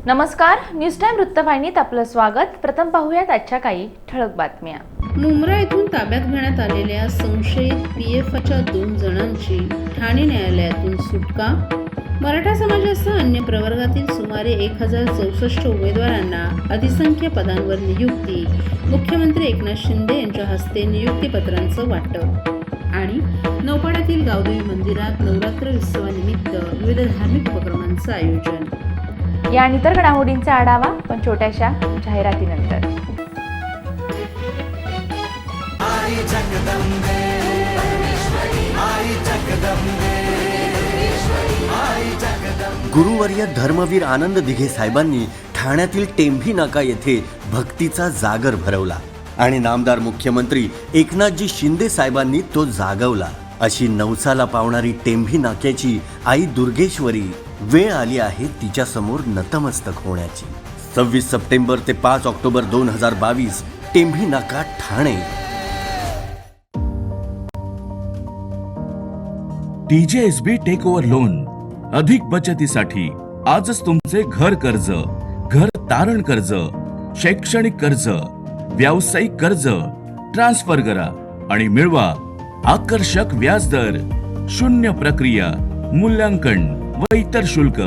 नमस्कार, news time वृत्तवाहिनीत आपलं स्वागत. प्रथम पाहूयात आजच्या काही ठळक बातम्या. मुंब्रा येथून ताब्यात घेण्यात आलेल्या संशयित पीएफच्या 2 जणांची ठाणे न्यायालयातून सुटका. मराठा समाजासह अन्य प्रवर्गातील सुमारे 1064 उमेदवारांना अधिसंख्य पदांवर नियुक्ती. मुख्यमंत्री एकनाथ शिंदे यांच्या हस्ते नियुक्तीपत्रांचं वाटप. आणि नौपाड्यातील गावदेवी मंदिरात नवरात्र उत्सवानिमित्त विविध धार्मिक उपक्रमांचं आयोजन. या आणि इतर घडामोडींचा आढावा पण छोट्याशा जाहिरातीनंतर. गुरुवर्य धर्मवीर आनंद दिघे साहेबांनी ठाण्यातील टेंभी नाका येथे भक्तीचा जागर भरवला आणि नामदार मुख्यमंत्री एकनाथजी शिंदे साहेबांनी तो जागवला. अशी नवसाला पावणारी टेंभी नाक्याची आई दुर्गेश्वरी वेळ आली आहे तिच्या समोर नतमस्तक होण्याची. 26 सप्टेंबर ते 5 October 2022 Tembhi Naka Thane. TJSB take over loan. अधिक बचतीसाठी आजच तुमचे घर कर्ज, घर तारण कर्ज, शैक्षणिक कर्ज, व्यावसायिक कर्ज ट्रान्सफर करा आणि मिळवा आकर्षक व्याजदर, शून्य प्रक्रिया, मूल्यांकन व इतर शुल्क.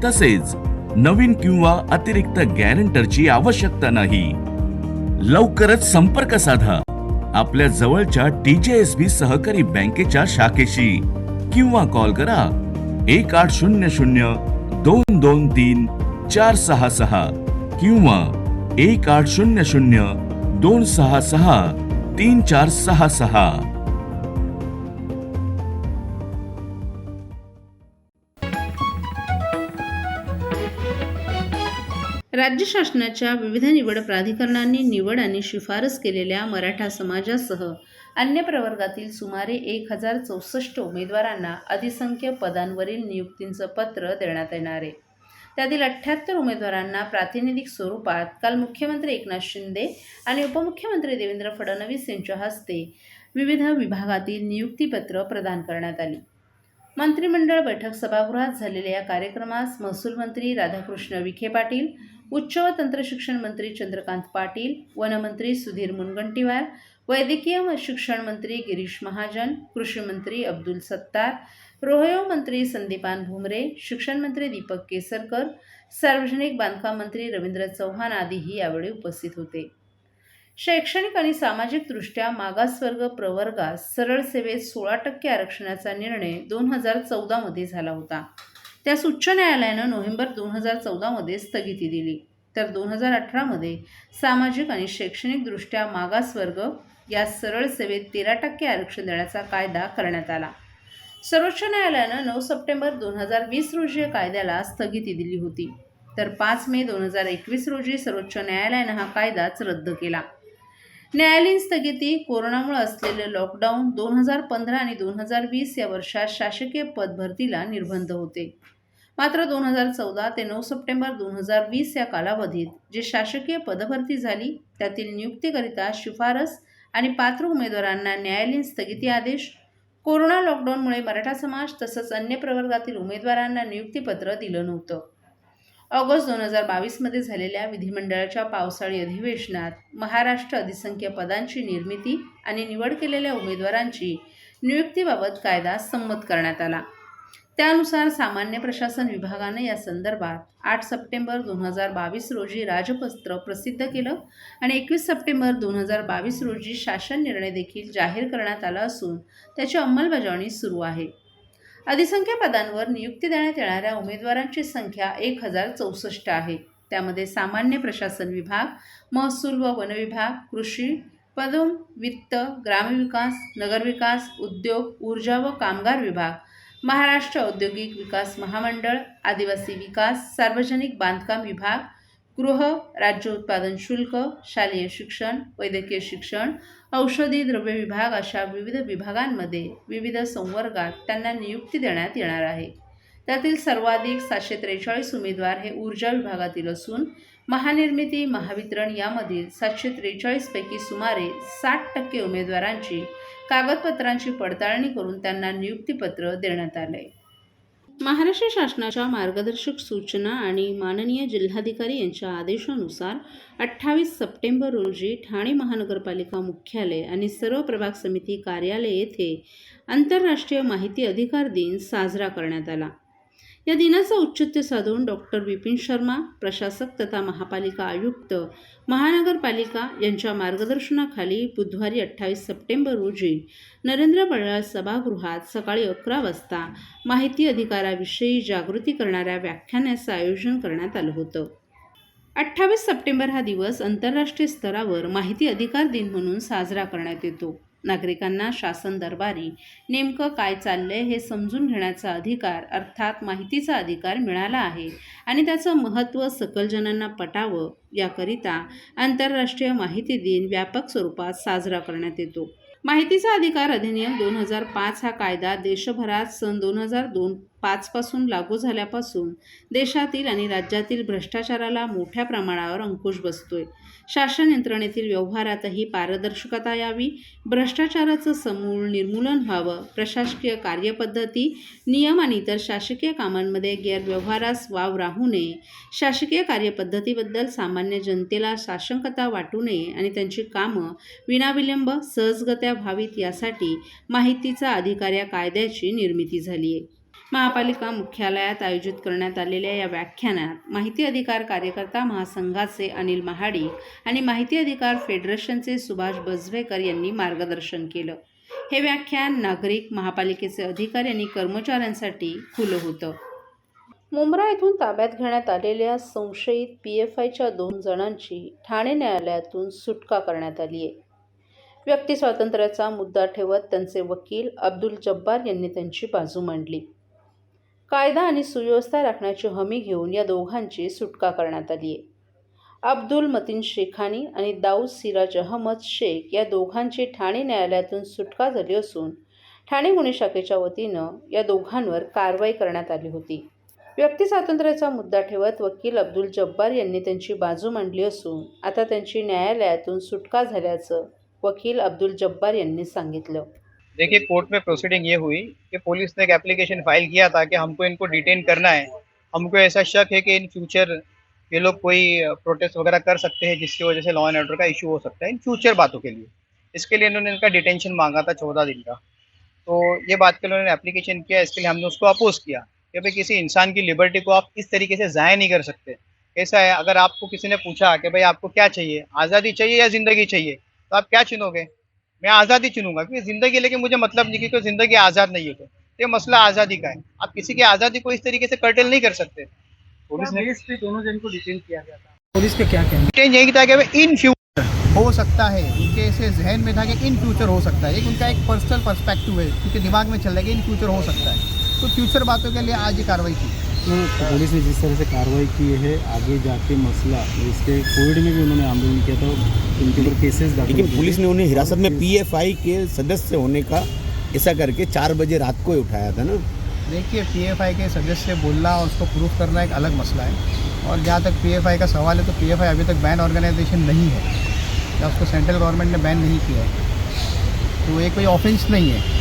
तसेच नवीन किंवा अतिरिक्त गॅरंटरची आवश्यकता नाही. लवकरच संपर्क साधा आपल्या जवळच्या TJSB सहकारी बँकेच्या शाखेशी किंवा कॉल करा 1800-223-466 किंवा 1800-266-3466. राज्य शासनाच्या विविध निवड प्राधिकरणांनी निवड आणि शिफारस केलेल्या मराठा समाजासह अन्य प्रवर्गातील सुमारे 1064 उमेदवारांना अधिसंख्य पदांवरील नियुक्तींचं पत्र देण्यात येणार आहे. त्यातील 78 उमेदवारांना प्रातिनिधिक स्वरूपात काल मुख्यमंत्री एकनाथ शिंदे आणि उपमुख्यमंत्री देवेंद्र फडणवीस यांच्या हस्ते विविध विभागातील नियुक्तीपत्र प्रदान करण्यात आली. मंत्रिमंडळ बैठक सभागृहात झालेल्या या कार्यक्रमास महसूल मंत्री राधाकृष्ण विखे पाटील, उच्च व तंत्रशिक्षण मंत्री चंद्रकांत पाटील, वनमंत्री सुधीर मुनगंटीवार, वैद्यकीय व शिक्षण मंत्री गिरीश महाजन, कृषी मंत्री अब्दुल सत्तार, रोहयो मंत्री संदीपान भुमरे, शिक्षण मंत्री दीपक केसरकर, सार्वजनिक बांधकाम मंत्री रवींद्र चव्हाण आदीही यावेळी उपस्थित होते. शैक्षणिक आणि सामाजिकदृष्ट्या मागासवर्ग प्रवर्गास सरळ सेवेत 16% आरक्षणाचा निर्णय 2014 मध्ये झाला होता. त्यास उच्च न्यायालयानं नोव्हेंबर 2014 मध्ये स्थगिती दिली. तर 2018 मध्ये सामाजिक आणि शैक्षणिकदृष्ट्या मागासवर्ग या सरळ सेवेत 13% आरक्षण देण्याचा कायदा करण्यात आला. सर्वोच्च न्यायालयानं 9 सप्टेंबर 2020 रोजी या कायद्याला स्थगिती दिली होती. तर 5 मे 2021 रोजी सर्वोच्च न्यायालयानं हा कायदाच रद्द केला. न्यायालयीन स्थगिती, कोरोनामुळे असलेले लॉकडाऊन, 2015 आणि 2020 या वर्षात शासकीय पदभरतीला निर्बंध होते. मात्र 2014 ते 9 सप्टेंबर 2020 या कालावधीत जे शासकीय पदभरती झाली त्यातील नियुक्तीकरिता शिफारस आणि पात्र उमेदवारांना न्यायालयीन स्थगिती आदेश, कोरोना लॉकडाऊनमुळे मराठा समाज तसंच अन्य प्रवर्गातील उमेदवारांना नियुक्तीपत्र दिलं नव्हतं. ऑगस्ट 2022 मध्ये झालेल्या विधिमंडळाच्या पावसाळी अधिवेशनात महाराष्ट्र अधिसंख्य पदांची निर्मिती आणि निवड केलेल्या उमेदवारांची नियुक्तीबाबत कायदा संमत करण्यात आला. त्यानुसार सामान्य प्रशासन विभागानं या संदर्भात 8 सप्टेंबर 2022 रोजी राजपत्र प्रसिद्ध केलं आणि 21 सप्टेंबर 2022 रोजी शासन निर्णय देखील जाहीर करण्यात आला असून त्याची अंमलबजावणी सुरू आहे. अधिसंख्य पदांवर नियुक्ती देण्यात येणाऱ्या उमेदवारांची संख्या 1064 आहे. त्यामध्ये सामान्य प्रशासन विभाग, महसूल व वन विभाग, कृषी, पदम, वित्त, ग्रामविकास, नगरविकास, उद्योग, ऊर्जा व कामगार विभाग, महाराष्ट्र औद्योगिक विकास महामंडळ, आदिवासी विकास, सार्वजनिक बांधकाम विभाग, गृह, राज्य उत्पादन शुल्क, शालेय शिक्षण, वैद्यकीय शिक्षण, औषधी द्रव्य विभाग अशा विविध विभागांमध्ये विविध संवर्गात त्यांना नियुक्ती देण्यात येणार आहे. त्यातील सर्वाधिक 743 उमेदवार हे ऊर्जा विभागातील असून महानिर्मिती, महावितरण यामधील 743 पैकी सुमारे 60% उमेदवारांची कागदपत्रांची पडताळणी करून त्यांना नियुक्तीपत्र देण्यात आले. महाराष्ट्र शासनाच्या मार्गदर्शक सूचना आणि माननीय जिल्हाधिकारी यांच्या आदेशानुसार 28 सप्टेंबर रोजी ठाणे महानगरपालिका मुख्यालय आणि सर्व प्रभाग समिती कार्यालय येथे आंतरराष्ट्रीय माहिती अधिकार दिन साजरा करण्यात आला. या दिनाचा औचित्य साधून डॉक्टर विपिन शर्मा, प्रशासक तथा महापालिका आयुक्त, महानगरपालिका यांच्या मार्गदर्शनाखाली बुधवारी 28 सप्टेंबर रोजी नरेंद्र बळाळ सभागृहात सकाळी 11 वाजता माहिती अधिकाराविषयी जागृती करणाऱ्या व्याख्यानाचं आयोजन करण्यात आलं होतं. 28 सप्टेंबर हा दिवस आंतरराष्ट्रीय स्तरावर माहिती अधिकार दिन म्हणून साजरा करण्यात येतो. नागरिकांना शासन दरबारी नेमकं काय चाललंय हे समजून घेण्याचा अधिकार अर्थात माहितीचा अधिकार मिळाला आहे आणि त्याचं महत्त्व सकल जनांना पटावं याकरिता आंतरराष्ट्रीय माहिती दिन व्यापक स्वरूपात साजरा करण्यात येतो. माहितीचा अधिकार अधिनियम 2005 हा कायदा देशभरात सन 2005 पासून लागू झाल्यापासून देशातील आणि राज्यातील भ्रष्टाचाराला मोठ्या प्रमाणावर अंकुश बसतोय. शासन यंत्रणेतील व्यवहारातही पारदर्शकता यावी, भ्रष्टाचाराचं समूळ निर्मूलन व्हावं, प्रशासकीय कार्यपद्धती, नियम आणि इतर शासकीय कामांमध्ये गैरव्यवहारास वाव राहू नये, शासकीय कार्यपद्धतीबद्दल सामान्य जनतेला साशंकता वाटू नये आणि त्यांची कामं विनाविलंब सहजगत्या व्हावीत यासाठी माहितीचा अधिकार या कायद्याची निर्मिती झाली आहे. महापालिका मुख्यालयात आयोजित करण्यात आलेल्या या व्याख्यानात माहिती अधिकार कार्यकर्ता महासंघाचे अनिल महाडिक आणि माहिती अधिकार फेडरेशनचे सुभाष बजवेकर यांनी मार्गदर्शन केलं. हे व्याख्यान नागरिक, महापालिकेचे अधिकारी आणि कर्मचाऱ्यांसाठी खुलं होतं. मुंब्रा येथून ताब्यात घेण्यात आलेल्या संशयित PFIच्या 2 जणांची ठाणे न्यायालयातून सुटका करण्यात आली आहे. व्यक्ती स्वातंत्र्याचा मुद्दा ठेवत त्यांचे वकील अब्दुल जब्बार यांनी त्यांची बाजू मांडली. कायदा आणि सुव्यवस्था राखण्याची हमी घेऊन या दोघांची सुटका करण्यात आली आहे. अब्दुल मतीन शेखानी आणि दाऊद सिराज अहमद शेख या दोघांची ठाणे न्यायालयातून सुटका झाली असून ठाणे गुन्हे शाखेच्या वतीनं या दोघांवर कारवाई करण्यात आली होती. व्यक्ती स्वातंत्र्याचा मुद्दा ठेवत वकील अब्दुल जब्बार यांनी त्यांची बाजू मांडली असून आता त्यांची न्यायालयातून सुटका झाल्याचं वकील अब्दुल जब्बार यांनी सांगितलं. देखिए, कोर्ट में प्रोसीडिंग ये हुई कि पुलिस ने एक एप्लीकेशन फाइल किया था कि हमको इनको डिटेन करना है. हमको ऐसा शक है कि इन फ्यूचर ये लोग कोई प्रोटेस्ट वगैरह कर सकते हैं जिसकी वजह से लॉ एंड ऑर्डर का इशू हो सकता है इन फ्यूचर बातों के लिए. इसके लिए इन्होंने इनका डिटेंशन मांगा था 14 दिन का. तो ये बात के लिए उन्होंने एप्लीकेशन किया. इसके लिए हमने उसको अपोज किया कि भाई किसी इंसान की लिबर्टी को आप इस तरीके से ज़ाया नहीं कर सकते. ऐसा है, अगर आपको किसी ने पूछा कि भाई आपको क्या चाहिए, आज़ादी चाहिए या ज़िंदगी चाहिए, तो आप क्या चुनोगे? मैं आज़ादी चुनूंगा क्योंकि ज़िंदगी लेके मुझे मतलब नहीं, क्योंकि ज़िंदगी आज़ाद नहीं है. तो ये मसला आज़ादी का है. आप किसी की आज़ादी को इस तरीके से कर्टेल नहीं कर सकते. पुलिस ने पे दोनों जन को डिटेन किया गया था. पुलिस के क्या कहना? डिटेन यही था कि भाई इन फ्यूचर हो सकता है, उनके ऐसे जहन में था कि इन फ्यूचर हो सकता है. एक उनका एक पर्सनल पर्सपेक्टिव है, उनके दिमाग में चल रहा है कि इन फ्यूचर हो सकता है. तो फ्यूचर बातों के लिए आज ये कार्रवाई की. तो पुलिस ने जिस तरह से कार्रवाई की है, आगे जाके मसला इसके कोविड में भी उन्होंने आंदोलन किया था, उनके ऊपर केसेस दाखिल. लेकिन पुलिस ने उन्हें हिरासत में PFI के सदस्य होने का ऐसा करके 4 बजे रात को ही उठाया था ना. देखिए, PFI के सदस्य बोलना और उसको प्रूफ करना एक अलग मसला है. और जहाँ तक PFI का सवाल है तो PFI अभी तक बैन ऑर्गेनाइजेशन नहीं है, या उसको सेंट्रल गवर्नमेंट ने बैन नहीं किया है, तो ये कोई ऑफेंस नहीं है.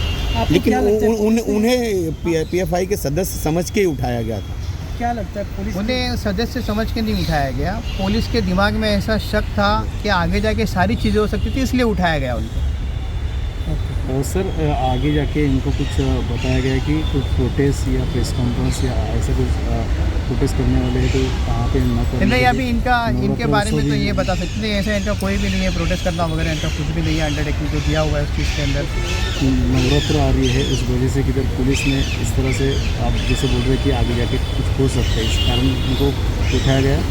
लेकिन उन्हें PFI के सदस्य समझ के ही उठाया गया था. क्या लगता है पुलिस उन्हें सदस्य समझ के नहीं उठाया गया. पुलिस के दिमाग में ऐसा शक था कि आगे जाके सारी चीज़ें हो सकती थी, इसलिए उठाया गया उनको. सर, आगे जाके इनको कुछ बताया गया कि कुछ प्रोटेस्ट या प्रेस कॉन्फ्रेंस या ऐसा कुछ प्रोटेस्ट करने वाले हैं तो कहाँ पे न करना. नहीं, अभी इनके बारे में तो ये बता सकते नहीं, ऐसा इनका कोई भी नहीं है. प्रोटेस्ट करना वगैरह इनका कुछ भी नहीं है. अंडरटेकिंग जो दिया हुआ है उस चीज़ के अंदर. नवरात्र आ रही है, उस वजह से किधर पुलिस ने इस तरह से आप जैसे बोल रहे कि आगे जाके कुछ हो सकता है, इस कारण उनको उठाया गया.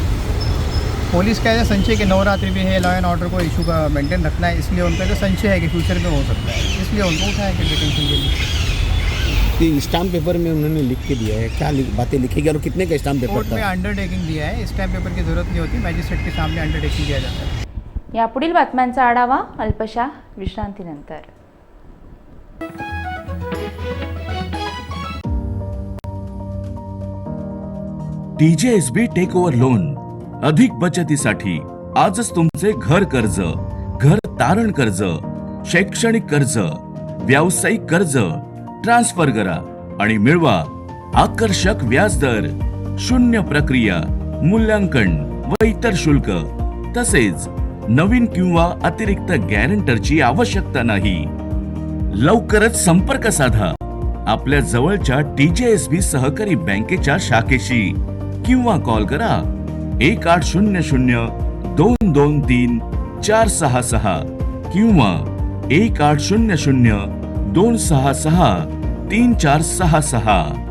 पुलिस का ऐसा संशय कि नवरात्रि भी है, लॉ एंड ऑर्डर को इशू का मेंटेन रखना है, इसलिए उनका जो संशय है कि फ्यूचर में हो सकता है, इसलिए उनको उठाया गया डिटेंशन के लिए. स्टाम्प पेपर में उन्होंने लिख के दिया है, क्या बातें लिखेगी और कितने का स्टाम्प पेपर कोर्ट था? में अंडरटेकिंग दिया है. स्टैम्प पेपर की जरूरत नहीं होती, मजिस्ट्रेट के सामने अंडरटेकिंग दिया जाता है. यापुढील बातम्यांचा आढावा अल्पशा विश्रांतीनंतर. TJSB take over loan. अधिक बचतीसाठी आजच तुमचे घर कर्ज, घर तारण कर्ज, शैक्षणिक कर्ज, व्यावसायिक कर्ज ट्रान्सफर करा आणि मिळवा आकर्षक व्याजदर, शून्य प्रक्रिया, मूल्यांकन व इतर शुल्क तसेच नवीन किंवा अतिरिक्त गॅरंटरची आवश्यकता नाही. लवकरच संपर्क साधा आपल्या जवळच्या TJSB सहकारी बँकेच्या शाखेशी किंवा कॉल करा 1800-223-466 किंवा 1800-266-3466.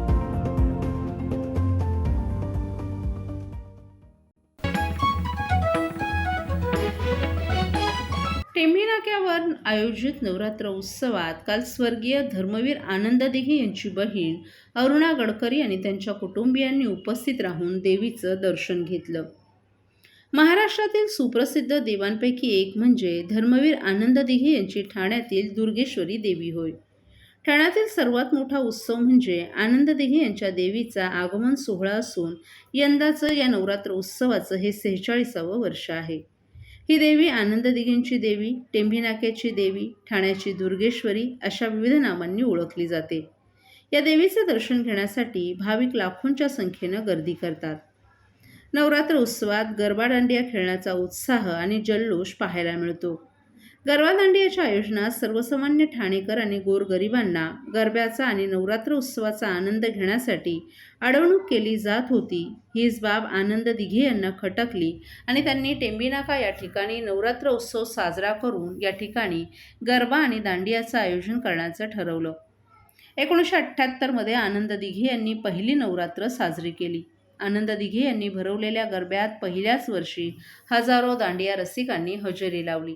टेंभी नाक्यावर आयोजित नवरात्र उत्सवात काल स्वर्गीय धर्मवीर आनंद दिघे यांची बहीण अरुणा गडकरी आणि त्यांच्या कुटुंबियांनी उपस्थित राहून देवीचं दर्शन घेतलं. महाराष्ट्रातील सुप्रसिद्ध देवांपैकी एक म्हणजे धर्मवीर आनंद दिघे यांची ठाण्यातील दुर्गेश्वरी देवी होय. ठाण्यातील सर्वात मोठा उत्सव म्हणजे आनंद दिघे यांच्या देवीचा आगमन सोहळा असून यंदाचं या नवरात्र उत्सवाचं हे 46वं वर्ष आहे. ही देवी आनंद दिघेंची देवी, टेंभी नाक्याची देवी, ठाण्याची दुर्गेश्वरी अशा विविध नामांनी ओळखली जाते. या देवीचे दर्शन घेण्यासाठी भाविक लाखोंच्या संख्येनं गर्दी करतात. नवरात्र उत्सवात गरबा दांडिया खेळण्याचा उत्साह आणि जल्लोष पाहायला मिळतो. गरबा दांडियाच्या आयोजनात सर्वसामान्य ठाणेकर आणि गोरगरिबांना गरब्याचा आणि नवरात्र उत्सवाचा आनंद घेण्यासाठी अडवणूक केली जात होती. हीच बाब आनंद दिघे यांना खटकली आणि त्यांनी टेंभी नाका या ठिकाणी नवरात्र उत्सव साजरा करून या ठिकाणी गरबा आणि दांडियाचं आयोजन करण्याचं ठरवलं. 1978 आनंद दिघे यांनी पहिली नवरात्र साजरी केली. आनंद दिघे यांनी भरवलेल्या गरब्यात पहिल्याच वर्षी हजारो दांडिया रसिकांनी हजेरी लावली.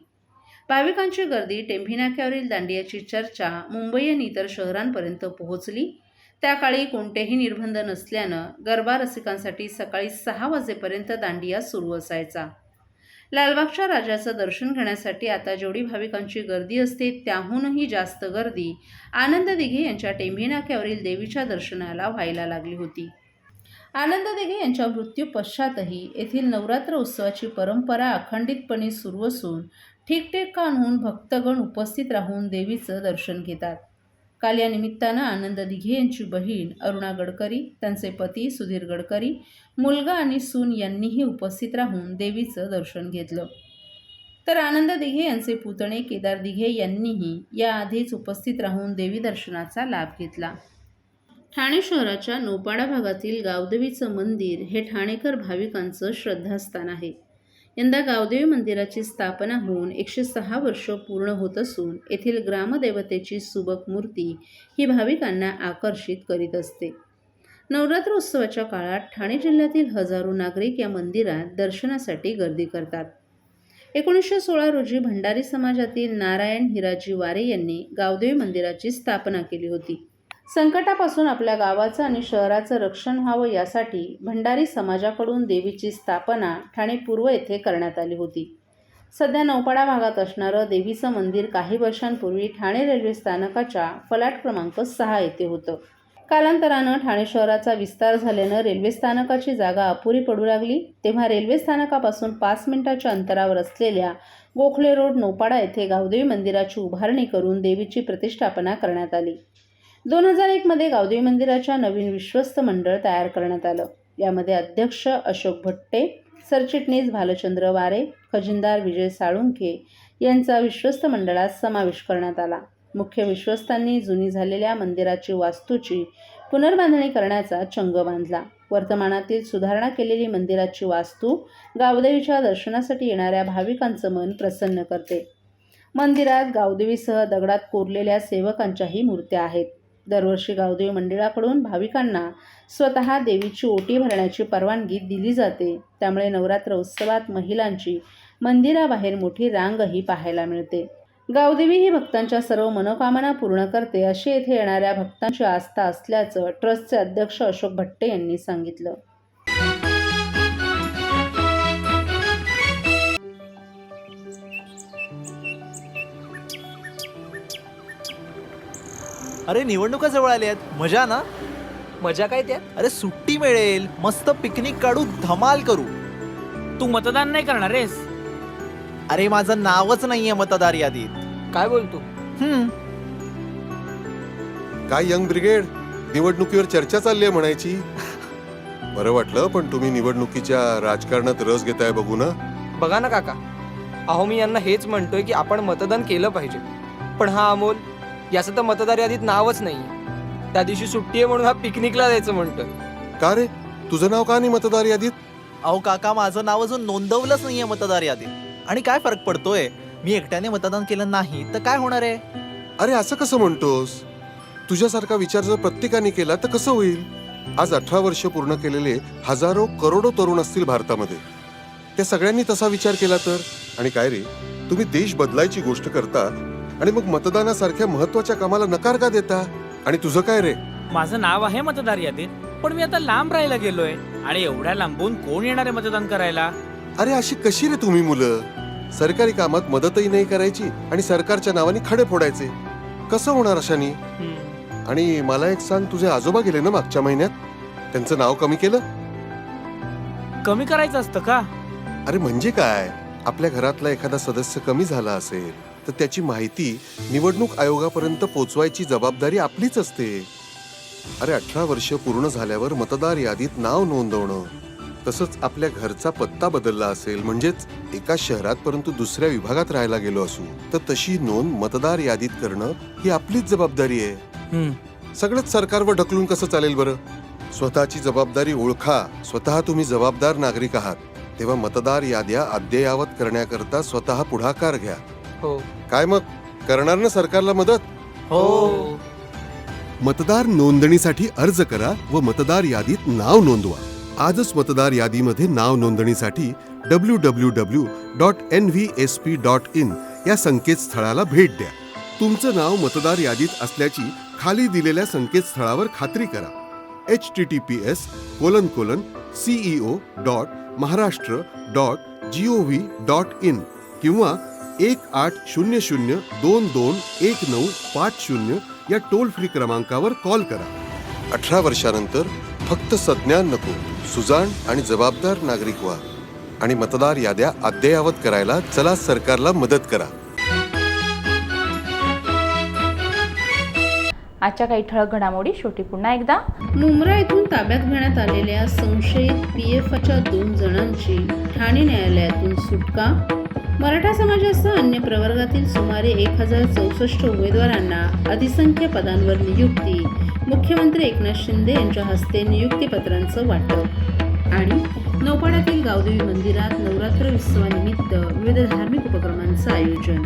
भाविकांची गर्दी, टेंभी नाक्यावरील दांडियाची चर्चा मुंबई आणि इतर शहरांपर्यंत पोहोचली. त्या काळी कोणतेही निर्बंध नसल्यानं गरबा रसिकांसाठी सकाळी 6 वाजेपर्यंत दांडिया सुरू असायचा. लालबागच्या राजाचं दर्शन घेण्यासाठी आता जेवढी भाविकांची गर्दी असते त्याहूनही जास्त गर्दी आनंद दिघे यांच्या टेंभी नाक्यावरील देवीच्या दर्शनाला व्हायला लागली होती. आनंद दिघे यांच्या मृत्यू पश्चातही येथील नवरात्र उत्सवाची परंपरा अखंडितपणे सुरू असून ठिकठिकाणहून भक्तगण उपस्थित राहून देवीचं दर्शन घेतात. काल या निमित्तानं आनंद दिघे यांची बहीण अरुणा गडकरी, त्यांचे पती सुधीर गडकरी, मुलगा आणि सून यांनीही उपस्थित राहून देवीचं दर्शन घेतलं. तर आनंद दिघे यांचे पुतणे केदार दिघे यांनीही याआधीच उपस्थित राहून देवी दर्शनाचा लाभ घेतला. ठाणे शहराच्या नौपाडा भागातील गावदेवीचं मंदिर हे ठाणेकर भाविकांचं श्रद्धास्थान आहे. यंदा गावदेवी मंदिराची स्थापना होऊन 106 वर्ष पूर्ण होत असून येथील ग्रामदेवतेची सुबक मूर्ती ही भाविकांना आकर्षित करीत असते. नवरात्र उत्सवाच्या काळात ठाणे जिल्ह्यातील हजारो नागरिक या मंदिरात दर्शनासाठी गर्दी करतात. 1916 रोजी भंडारी समाजातील नारायण हिराजी वारे यांनी गावदेवी मंदिराची स्थापना केली होती. संकटापासून आपल्या गावाचं आणि शहराचं रक्षण व्हावं यासाठी भंडारी समाजाकडून देवीची स्थापना ठाणे पूर्व येथे करण्यात आली होती. सध्या नौपाडा भागात असणारं देवीचं मंदिर काही वर्षांपूर्वी ठाणे रेल्वे स्थानकाच्या फलाट क्रमांक 6 येथे होतं. कालांतरानं ठाणे शहराचा विस्तार झाल्यानं रेल्वे स्थानकाची जागा अपुरी पडू लागली. तेव्हा रेल्वे स्थानकापासून 5 मिनिटाच्या अंतरावर असलेल्या गोखले रोड नौपाडा येथे गावदेवी मंदिराची उभारणी करून देवीची प्रतिष्ठापना करण्यात आली. 2001 मध्ये गावदेवी मंदिराच्या नवीन विश्वस्त मंडळ तयार करण्यात आलं. यामध्ये अध्यक्ष अशोक भट्टे, सरचिटणीस भालचंद्र वारे, खजिनदार विजय साळुंखे यांचा विश्वस्त मंडळात समावेश करण्यात आला. मुख्य विश्वस्तांनी जुनी झालेल्या मंदिराची वास्तूची पुनर्बांधणी करण्याचा चंग बांधला. वर्तमानातील सुधारणा केलेली मंदिराची वास्तू गावदेवीच्या दर्शनासाठी येणाऱ्या भाविकांचं मन प्रसन्न करते. मंदिरात गावदेवीसह दगडात कोरलेल्या सेवकांच्याही मूर्त्या आहेत. दरवर्षी गावदेवी मंडळाकडून भाविकांना स्वतः देवीची ओटी भरण्याची परवानगी दिली जाते. त्यामुळे नवरात्र उत्सवात महिलांची मंदिराबाहेर मोठी रांगही पाहायला मिळते. गावदेवी ही भक्तांच्या सर्व मनोकामना पूर्ण करते अशी येथे येणाऱ्या भक्तांची आस्था असल्याचं ट्रस्टचे अध्यक्ष अशोक भट्टे यांनी सांगितलं. अरे निवडणुका जवळ आल्या आहेत, मजा ना? मजा काय त्यात? अरे सुट्टी मिळेल, मस्त पिकनिक काढू, धमाल करू. तू मतदान नाही करणार आहेस? अरे माझं नावच नाहीये मतदार यादीत. काय बोलतो? काय यंग ब्रिगेड, निवडणुकीवर चर्चा चालली आहे म्हणायची. बरं वाटलं, पण तुम्ही निवडणुकीच्या राजकारणात रस घेताय बघू ना. बघा ना काका, अहो मी यांना हेच म्हणतोय की आपण मतदान केलं पाहिजे, पण हा अमोल याचं तर मतदार यादीत नावच नाहीये. त्या दिवशी सुट्टी आहे म्हणून हा पिकनिकला जायचं म्हणतोय. का रे, तुझं नाव का नाही मतदार यादीत? अहो काका, माझं नाव अजून नोंदवलंच नाहीये मतदार यादीत. आणि काय फरक पडतोय, मी एकट्याने मतदान केलं नाही तर काय होणार आहे? अरे असं कसं म्हणतोस? तुझ्यासारखा विचार जर प्रत्येकाने केला तर कसं होईल? आज 18 वर्ष पूर्ण केलेले हजारो करोडो तरुण असतील भारतामध्ये. त्या सगळ्यांनी तसा विचार केला तर. आणि काय रे, तुम्ही देश बदलायची गोष्ट करता आणि मग मतदानासारख्या महत्वाच्या कामाला नकार का देता? आणि तुझं काय रे? माझं नाव आहे मतदार यादीत, पण मी आता लांब राहायला गेलोय आणि एवढ्या लांबून कोण येणार आहे मतदान करायला? अरे अशी कशी रे तुम्ही मुलं? सरकारी कामात मदतही नाही करायची आणि सरकारच्या नावाने खडे फोडायचे. कसं होणार अशानी? आणि मला एक सांग, तुझे आजोबा गेले ना मागच्या महिन्यात, त्यांचं नाव कमी केलं? कमी करायचं असतं का? अरे म्हणजे काय, आपल्या घरातला एखादा सदस्य कमी झाला असेल तर त्याची माहिती निवडणूक आयोगापर्यंत पोहोचवायची जबाबदारी आपलीच असते. अरे 18 वर्ष पूर्ण झाल्यावर मतदार यादीत नाव नोंदवणं, तसंच आपल्या घरचा पत्ता बदलला असेल, म्हणजेच एका शहरात परंतु दुसऱ्या विभागात राहायला गेलो असू तर तशी नोंद मतदार यादीत करणं ही आपलीच जबाबदारी आहे. सगळंच सरकारवर ढकलून कसं चालेल बरं? स्वतःची जबाबदारी ओळखा. स्वतः तुम्ही जबाबदार नागरिक आहात, तेव्हा मतदार याद्या अद्ययावत करण्याकरता स्वतः पुढाकार घ्या. हो. काय मग, करणार ना सरकारला मदत? हो. मतदार नोंदणीसाठी अर्ज करा व मतदार यादीत नाव नोंदवा. आजच मतदार यादीमध्ये नाव नोंदणीसाठी www.nvsp.in या संकेतस्थळाला भेट द्या. तुमचं नाव मतदार यादीत असल्याची खाली दिलेल्या संकेतस्थळावर खात्री करा. https://maharashtra.gov.in किंवा 1800221950 या टोल फ्री क्रमांकावर कॉल करा. 18 वर्षानंतर फक्त सज्ञान नको, सुजाण आणि जबाबदार नागरिक व्हा आणि मतदार याद्या अद्ययावत करायला चला सरकारला मदत करा. आजच्या काही ठळक घडामोडी शेवटी पुन्हा एकदा. मुंब्रा येथून ताब्यात घेण्यात आलेल्या संशयित PFच्या 2 जणांची ठाणे न्यायालयातून सुटका. मराठा समाजासह अन्य प्रवर्गातील सुमारे 1064 उमेदवारांना अधिसंख्य पदांवर नियुक्ती. मुख्यमंत्री एकनाथ शिंदे यांच्या हस्ते नियुक्तीपत्रांचं वाटप. आणि नौपाड्यातील गावदेवी मंदिरात नवरात्र उत्सवानिमित्त विविध धार्मिक उपक्रमांचं आयोजन.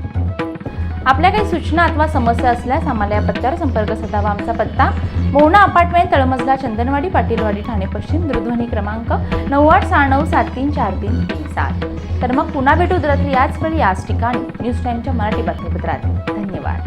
आपल्या काही सूचना अथवा समस्या असल्यास आम्हाला या पत्त्यावर संपर्क साधावा. आमचा पत्ता मोहना अपार्टमेंट, तळमजला, चंदनवाडी, पाटीलवाडी, ठाणे पश्चिम. दूरध्वनी क्रमांक 9869734337. तर मग पुन्हा भेटू रात्री याच वेळी याच ठिकाणी न्यूज टाईमच्या मराठी बातमीपत्रात. धन्यवाद.